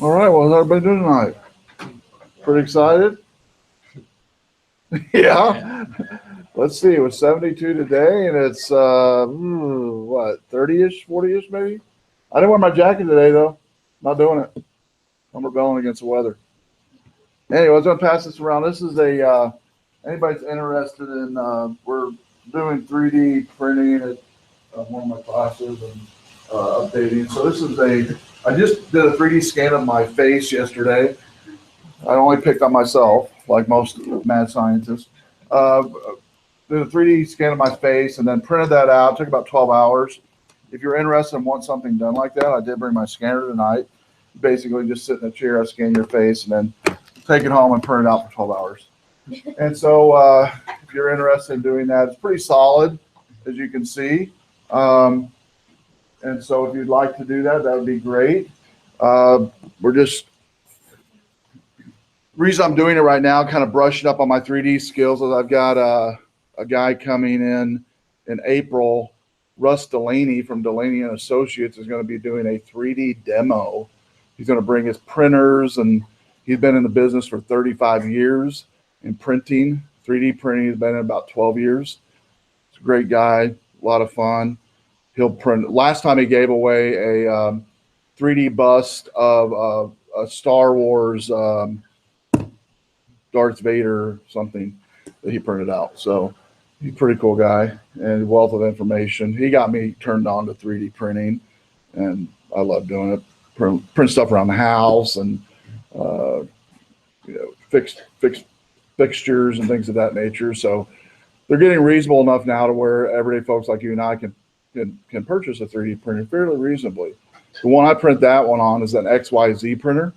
All right, well, how's everybody doing tonight? Pretty excited? Yeah. Let's see, it was 72 today, and it's, what, 30-ish, 40-ish maybe? I didn't wear my jacket today, though. Not doing it. I'm rebelling against the weather. Anyway, I was going to pass this around. This is anybody's interested in, we're doing 3D printing at one of my classes and updating. So this is I just did a 3D scan of my face yesterday. I only picked on myself, like most mad scientists. Did a 3D scan of my face and then printed that out. It took about 12 hours. If you're interested and want something done like that, I did bring my scanner tonight. Basically, just sit in a chair, I scan your face, and then take it home and print it out for 12 hours. And so if you're interested in doing that, it's pretty solid, as you can see. And so if you'd like to do that, that would be great. Reason I'm doing it right now, kind of brushing up on my 3D skills, is I've got a guy coming in April. Russ Delaney from Delaney and Associates is going to be doing a 3D demo. He's going to bring his printers, and he's been in the business for 35 years in printing. 3D printing, he's been in about 12 years. He's a great guy, a lot of fun. He'll print. Last time he gave away a 3D bust of a Star Wars Darth Vader something that he printed out. So he's a pretty cool guy and a wealth of information. He got me turned on to 3D printing, and I love doing it. Print stuff around the house and fix fixtures and things of that nature. So they're getting reasonable enough now to where everyday folks like you and I can purchase a 3D printer fairly reasonably. The one I print that one on is an XYZ printer,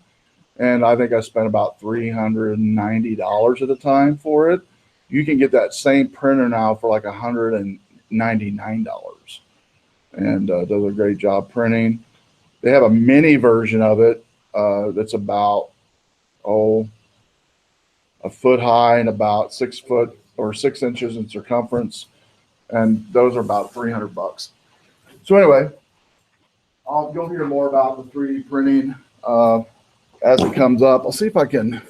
and I think I spent about $390 at the time for it. You can get that same printer now for like $199, and does a great job printing. They have a mini version of it that's about a foot high and about 6 foot or 6 inches in circumference, and those are about $300. So anyway, you'll hear more about the 3D printing as it comes up. I'll see if I can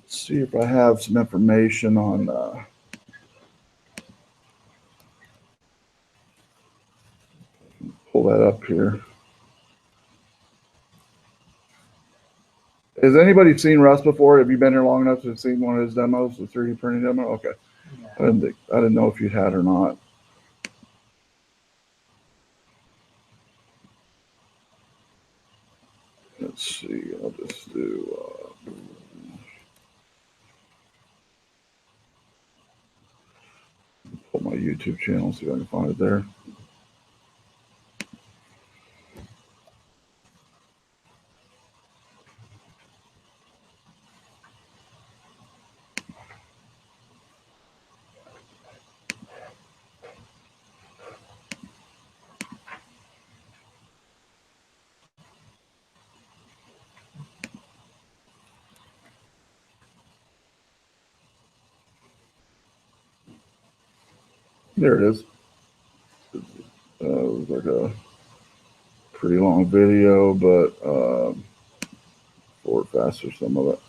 see if I have some information on pull that up here. Has anybody seen Russ before? Have you been here long enough to have seen one of his demos, the 3D printing demo? Okay. Yeah. I didn't know if you had or not. Let's see. I'll just do pull my YouTube channel, see if I can find it there. There it is. It was like a pretty long video, but forward faster some of it.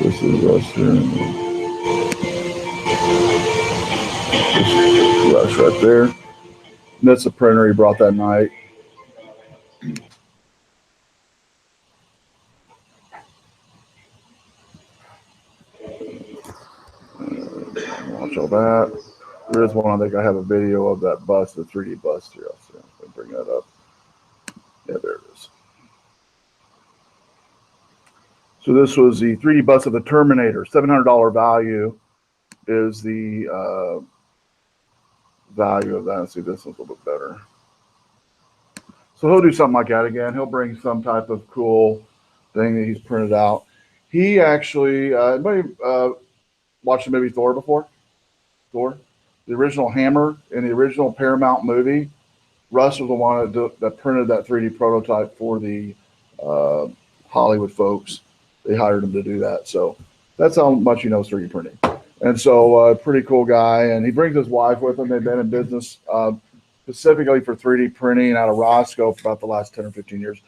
This is Russ here. Russ right there. And that's the printer he brought that night. Watch all that. There is one, I think I have a video of that bust, the 3D bust here. I'll bring that up. Yeah, there it is. So this was the 3D bust of the Terminator. $700 value is the value of that. Let's see, this one's a little bit better. So he'll do something like that again. He'll bring some type of cool thing that he's printed out. He actually, anybody watched the movie Thor before? Thor? The original Hammer in the original Paramount movie. Russ was the one that printed that 3D prototype for the Hollywood folks. They hired him to do that. So that's how much he knows 3D printing. And so pretty cool guy. And he brings his wife with him. They've been in business specifically for 3D printing out of Roscoe for about the last 10 or 15 years.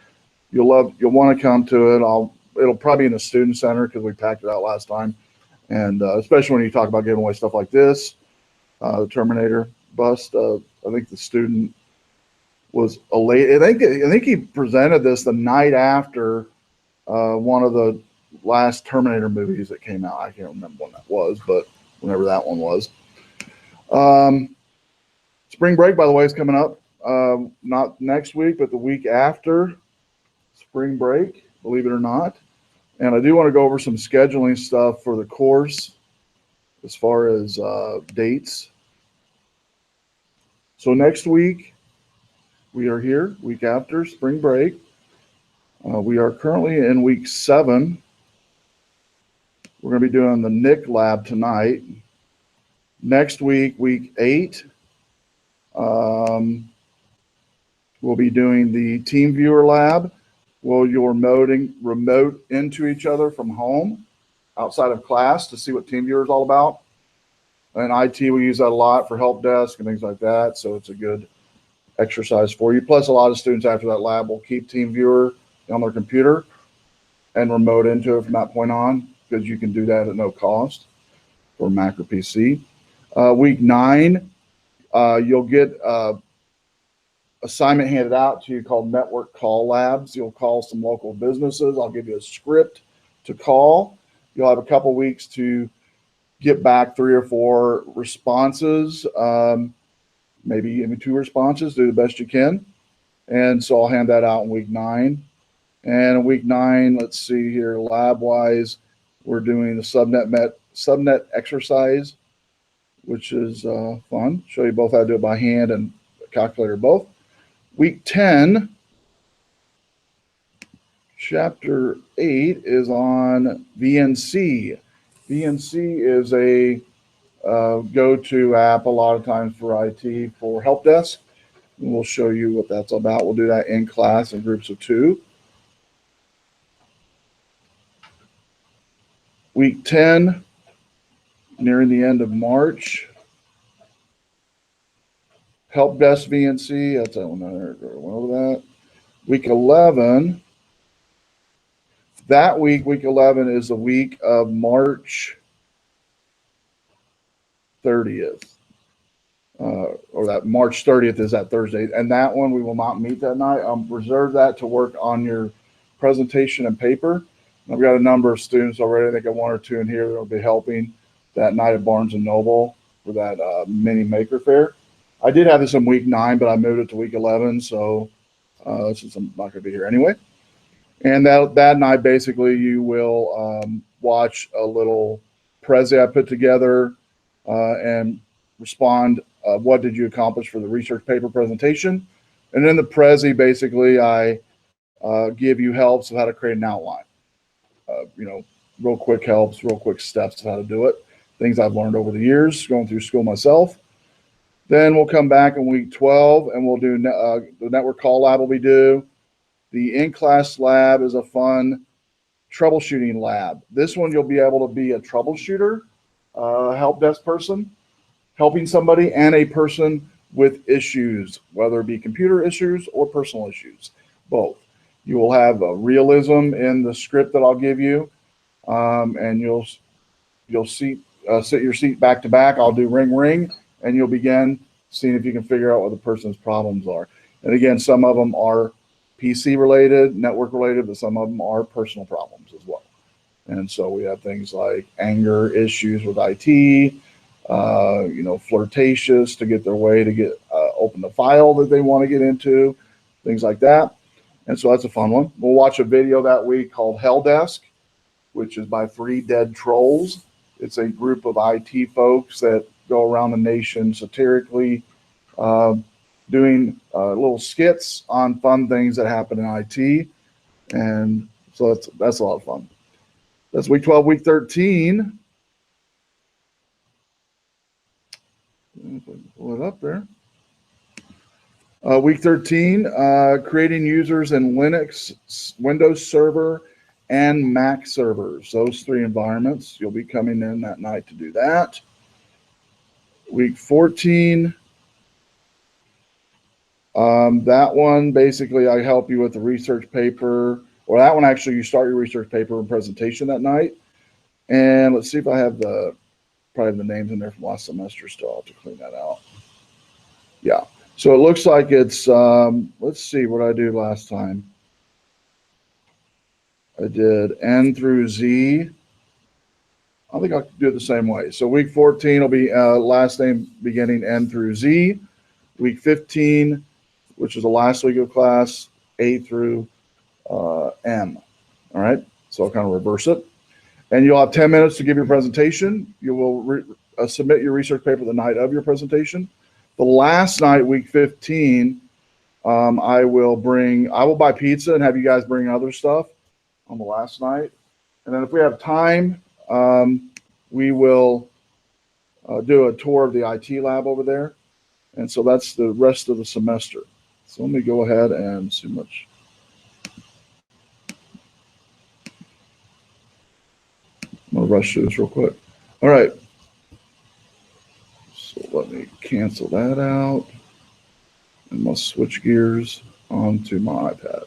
You'll want to come to it. It'll probably be in the student center because we packed it out last time. And especially when you talk about giving away stuff like this, the Terminator bust, I think the student was elated. I think he presented this the night after one of the last Terminator movies that came out. I can't remember when that was, but whenever that one was. Spring break, by the way, is coming up. Not next week, but the week after spring break, believe it or not. And I do want to go over some scheduling stuff for the course as far as dates. So next week, we are here, week after spring break. We are currently in week 7. We're going to be doing the NIC lab tonight. Next week, week 8, we'll be doing the team viewer lab. Well, you're remote into each other from home outside of class to see what team viewer is all about. And IT, we use that a lot for help desk and things like that. So it's a good exercise for you. Plus, a lot of students after that lab will keep team viewer on their computer and remote into it from that point on, because you can do that at no cost for Mac or PC. Week 9, you'll get assignment handed out to you called network call labs. You'll call some local businesses. I'll give you a script to call. You'll have a couple weeks to get back 3 or 4 responses, maybe even 2 responses, do the best you can. And so I'll hand that out in week 9. And in week 9, let's see here, lab wise, we're doing the subnet exercise, which is fun. Show you both how to do it by hand and calculator both. Week 10, chapter 8 is on VNC. VNC is a go-to app a lot of times for IT for help desk. And we'll show you what that's about. We'll do that in class in groups of 2. Week 10, nearing the end of March. Help desk VNC, that's that one there. Went over that. Week 11, that week 11 is the week of March 30th. Or that March 30th is that Thursday. And that one we will not meet that night. Reserve that to work on your presentation and paper. I've got a number of students already. I think I have 1 or 2 in here that will be helping that night at Barnes & Noble for that mini maker fair. I did have this in week 9, but I moved it to week 11. So since I'm not going to be here anyway. And that night, basically, you will watch a little Prezi I put together and respond, what did you accomplish for the research paper presentation? And in the Prezi, basically, I give you helps of how to create an outline. Real quick helps, real quick steps of how to do it. Things I've learned over the years going through school myself. Then we'll come back in week 12 and we'll do the network call lab will be due. The in-class lab is a fun troubleshooting lab. This one you'll be able to be a troubleshooter, help desk person, helping somebody, and a person with issues, whether it be computer issues or personal issues, both. You will have a realism in the script that I'll give you, and you'll sit your seat back to back. I'll do ring, ring, and you'll begin seeing if you can figure out what the person's problems are. And again, some of them are PC related, network related, but some of them are personal problems as well. And so we have things like anger issues with IT, flirtatious to get their way to get open the file that they want to get into, things like that. And so that's a fun one. We'll watch a video that week called Hell Desk, which is by 3 Dead Trolls. It's a group of IT folks that go around the nation satirically doing little skits on fun things that happen in IT. And so that's a lot of fun. That's week 12. Week 13. Pull it up there. Week 13, creating users in Linux, Windows Server, and Mac servers. Those 3 environments. You'll be coming in that night to do that. Week 14, That one, basically, I help you with the research paper, or that one, actually, you start your research paper and presentation that night. And let's see if I have probably the names in there from last semester still. I'll have to clean that out. Yeah. So it looks like it's, let's see what I do last time. I did N through Z. I think I'll do it the same way. So week 14 will be last name beginning N through Z. Week 15, which is the last week of class, A through M. All right. So I'll kind of reverse it. And you'll have 10 minutes to give your presentation. You will submit your research paper the night of your presentation. The last night, week 15, I will buy pizza and have you guys bring other stuff on the last night. And then if we have time, we will do a tour of the IT lab over there. And so that's the rest of the semester. So let me go ahead and see much. I'm going to rush through this real quick. All right. So let me cancel that out. And we'll switch gears onto my iPad.